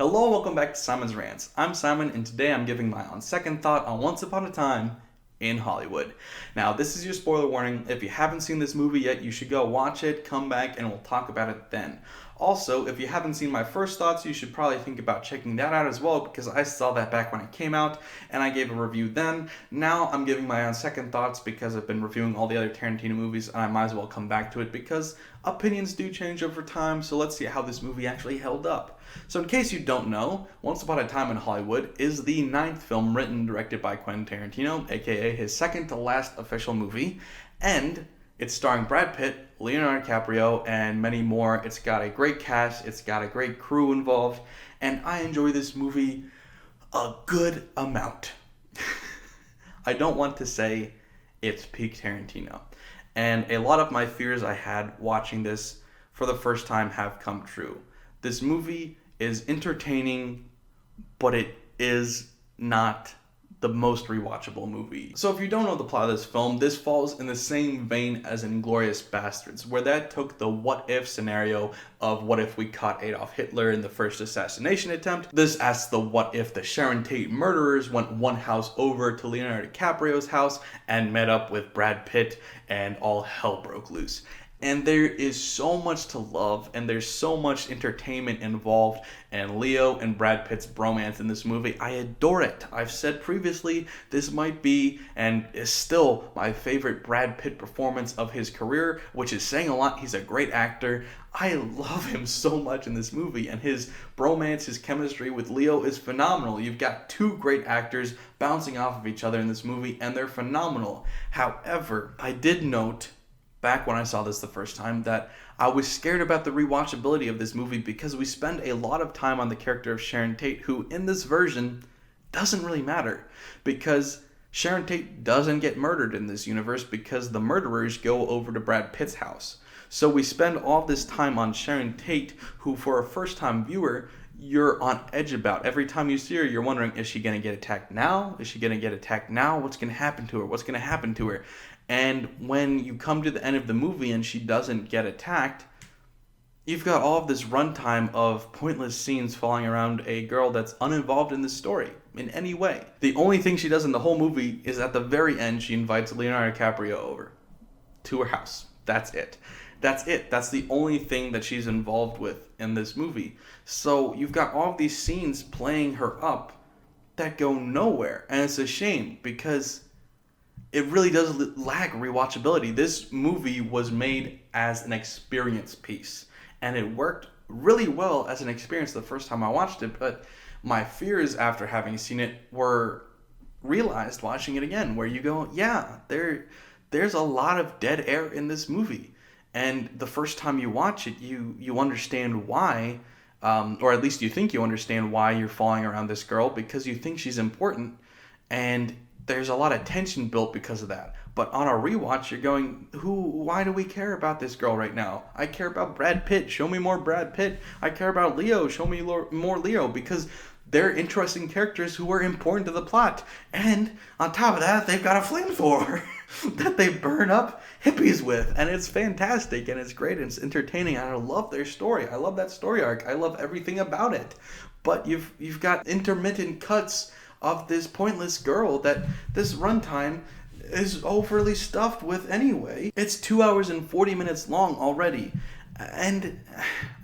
Hello and welcome back to Simon's Rants. I'm Simon and today I'm giving my on second thought on Once Upon a Time in Hollywood. Now, this is your spoiler warning. If you haven't seen this movie yet, you should go watch it, come back, and we'll talk about it then. Also, if you haven't seen my first thoughts, you should probably think about checking that out as well because I saw that back when it came out and I gave a review then. Now I'm giving my own second thoughts because I've been reviewing all the other Tarantino movies and I might as well come back to it because opinions do change over time, so let's see how this movie actually held up. So in case you don't know, Once Upon a Time in Hollywood is the ninth film written and directed by Quentin Tarantino, aka his second to last official movie, and it's starring Brad Pitt, Leonardo DiCaprio, and many more. It's got a great cast, it's got a great crew involved, and I enjoy this movie a good amount. I don't want to say it's peak Tarantino. And a lot of my fears I had watching this for the first time have come true. This movie is entertaining, but it is not the most rewatchable movie. So if you don't know the plot of this film, this falls in the same vein as Inglourious Basterds, where that took the what-if scenario of what if we caught Adolf Hitler in the first assassination attempt. This asks the what if the Sharon Tate murderers went one house over to Leonardo DiCaprio's house and met up with Brad Pitt and all hell broke loose. And there is so much to love, and there's so much entertainment involved, and Leo and Brad Pitt's bromance in this movie, I adore it. I've said previously, this might be, and is still, my favorite Brad Pitt performance of his career, which is saying a lot. He's a great actor. I love him so much in this movie, and his bromance, his chemistry with Leo is phenomenal. You've got two great actors bouncing off of each other in this movie, and they're phenomenal. However, I did note back when I saw this the first time that I was scared about the rewatchability of this movie because we spend a lot of time on the character of Sharon Tate, who in this version doesn't really matter because Sharon Tate doesn't get murdered in this universe because the murderers go over to Brad Pitt's house. So we spend all this time on Sharon Tate, who for a first time viewer, you're on edge about. Every time you see her, you're wondering, is she going to get attacked now? Is she going to get attacked now? What's going to happen to her? What's going to happen to her? And when you come to the end of the movie and she doesn't get attacked, you've got all of this runtime of pointless scenes falling around a girl that's uninvolved in this story in any way. The only thing she does in the whole movie is at the very end, she invites Leonardo DiCaprio over to her house. That's it. That's it. That's the only thing that she's involved with in this movie. So you've got all of these scenes playing her up that go nowhere. And it's a shame because it really does lack rewatchability. This movie was made as an experience piece, and it worked really well as an experience the first time I watched it, but my fears after having seen it were realized watching it again, where you go, yeah, there's a lot of dead air in this movie. And the first time you watch it, you understand why, or at least you think you understand why you're falling around this girl, because you think she's important, and there's a lot of tension built because of that. But on a rewatch, you're going, why do we care about this girl right now? I care about Brad Pitt. Show me more Brad Pitt. I care about Leo. Show me more Leo, because they're interesting characters who are important to the plot. And on top of that, they've got a flamethrower that they burn up hippies with. And it's fantastic, and it's great, and it's entertaining. And I love their story. I love that story arc. I love everything about it. But you've got intermittent cuts of this pointless girl that this runtime is overly stuffed with anyway. It's 2 hours and 40 minutes long already. And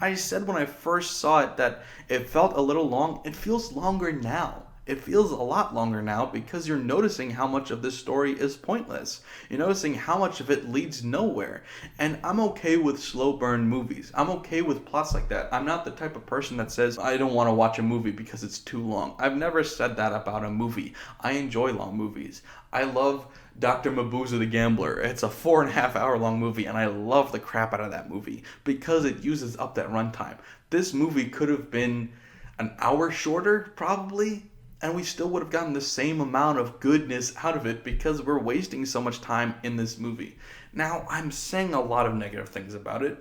I said when I first saw it that it felt a little long. It feels longer now. It feels a lot longer now because you're noticing how much of this story is pointless. You're noticing how much of it leads nowhere. And I'm okay with slow burn movies. I'm okay with plots like that. I'm not the type of person that says, I don't want to watch a movie because it's too long. I've never said that about a movie. I enjoy long movies. I love Dr. Mabuse the Gambler. It's a 4.5 hour long movie, and I love the crap out of that movie because it uses up that runtime. This movie could have been an hour shorter, probably, and we still would have gotten the same amount of goodness out of it because we're wasting so much time in this movie. Now, I'm saying a lot of negative things about it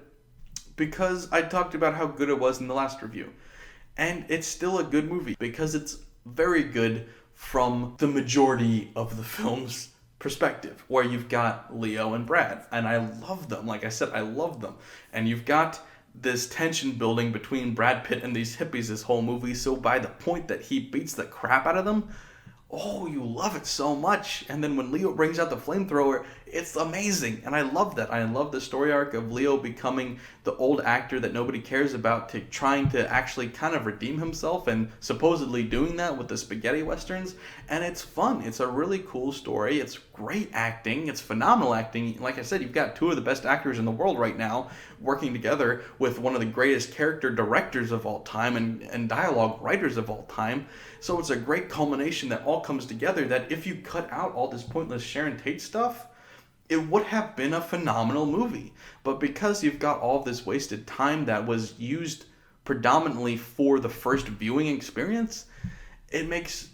because I talked about how good it was in the last review. And it's still a good movie because it's very good from the majority of the film's perspective, where you've got Leo and Brad, and I love them. Like I said, I love them. And you've got this tension building between Brad Pitt and these hippies this whole movie. So by the point that he beats the crap out of them, oh, you love it so much. And then when Leo brings out the flamethrower, it's amazing. And I love that. I love the story arc of Leo becoming the old actor that nobody cares about to trying to actually kind of redeem himself and supposedly doing that with the spaghetti westerns. And it's fun. It's a really cool story. It's great acting. It's phenomenal acting. Like I said, you've got two of the best actors in the world right now working together with one of the greatest character directors of all time and dialogue writers of all time. So it's a great culmination that all comes together that if you cut out all this pointless Sharon Tate stuff, it would have been a phenomenal movie. But because you've got all this wasted time that was used predominantly for the first viewing experience, it makes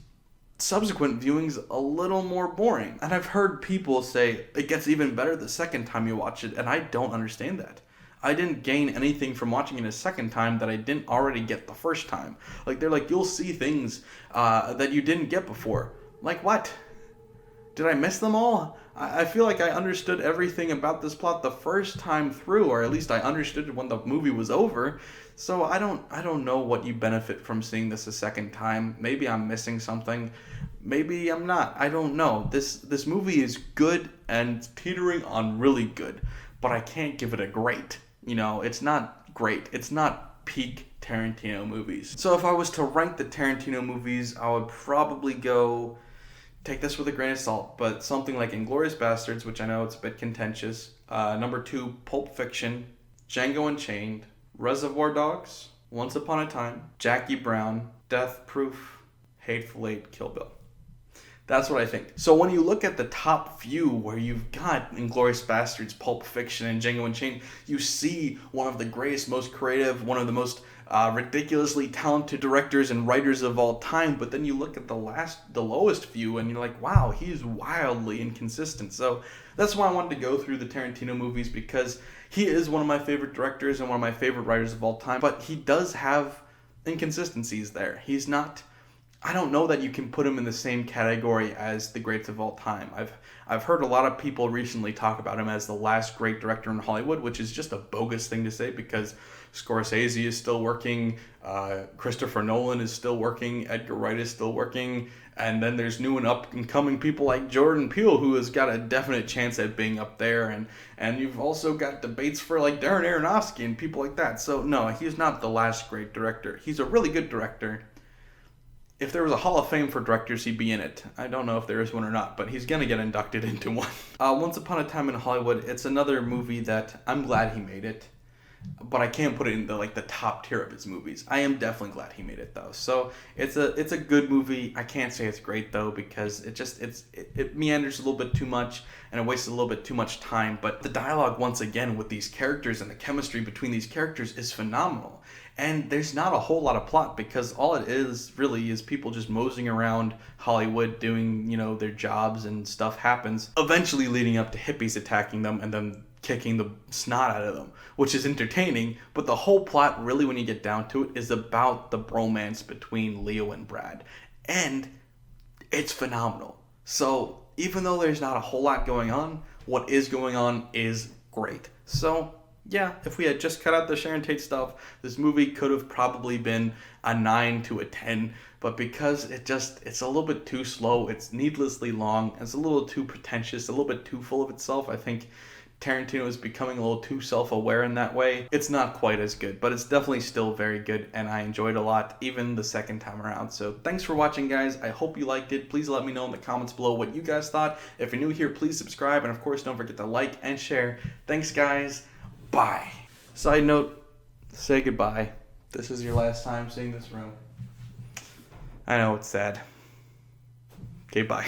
subsequent viewings a little more boring. And I've heard people say it gets even better the second time you watch it, and I don't understand that. I didn't gain anything from watching it a second time that I didn't already get the first time. Like, they're like, you'll see things that you didn't get before. Like, what? Did I miss them all? I feel like I understood everything about this plot the first time through, or at least I understood it when the movie was over. So I don't know what you benefit from seeing this a second time. Maybe I'm missing something. Maybe I'm not. I don't know. This movie is good and teetering on really good, but I can't give it a great. You know, it's not great. It's not peak Tarantino movies. So if I was to rank the Tarantino movies, I would probably go, take this with a grain of salt, but something like Inglourious Basterds, which I know it's a bit contentious. Number 2, Pulp Fiction, Django Unchained, Reservoir Dogs, Once Upon a Time, Jackie Brown, Death Proof, Hateful Eight, Kill Bill. That's what I think. So when you look at the top few where you've got Inglourious Basterds, Pulp Fiction, and Django Unchained, you see one of the greatest, most creative, one of the most ridiculously talented directors and writers of all time. But then you look at the lowest few, and you're like, wow, he's wildly inconsistent. So that's why I wanted to go through the Tarantino movies, because he is one of my favorite directors and one of my favorite writers of all time. But he does have inconsistencies there. He's not... I don't know that you can put him in the same category as the greats of all time. I've heard a lot of people recently talk about him as the last great director in Hollywood, which is just a bogus thing to say because Scorsese is still working, Christopher Nolan is still working, Edgar Wright is still working, and then there's new and up and coming people like Jordan Peele, who has got a definite chance at being up there, and you've also got debates for like Darren Aronofsky and people like that. So no, he's not the last great director. He's a really good director. If there was a Hall of Fame for directors, he'd be in it. I don't know if there is one or not, but he's going to get inducted into one. Once Upon a Time in Hollywood, it's another movie that I'm glad he made it, but I can't put it in the top tier of his movies. I am definitely glad he made it, though. So it's a good movie. I can't say it's great, though, because it meanders a little bit too much, and it wastes a little bit too much time. But the dialogue, once again, with these characters and the chemistry between these characters is phenomenal. And there's not a whole lot of plot because all it is really is people just moseying around Hollywood doing, their jobs, and stuff happens, eventually leading up to hippies attacking them and then kicking the snot out of them, which is entertaining. But the whole plot, really, when you get down to it, is about the bromance between Leo and Brad. And it's phenomenal. So even though there's not a whole lot going on, what is going on is great. So yeah, if we had just cut out the Sharon Tate stuff, this movie could have probably been a 9 to a 10. But because it's a little bit too slow, it's needlessly long, it's a little too pretentious, a little bit too full of itself. I think Tarantino is becoming a little too self-aware in that way. It's not quite as good, but it's definitely still very good, and I enjoyed it a lot, even the second time around. So thanks for watching, guys. I hope you liked it. Please let me know in the comments below what you guys thought. If you're new here, please subscribe, and of course, don't forget to like and share. Thanks, guys. Bye. Side note, say goodbye. This is your last time seeing this room. I know it's sad. Okay, bye.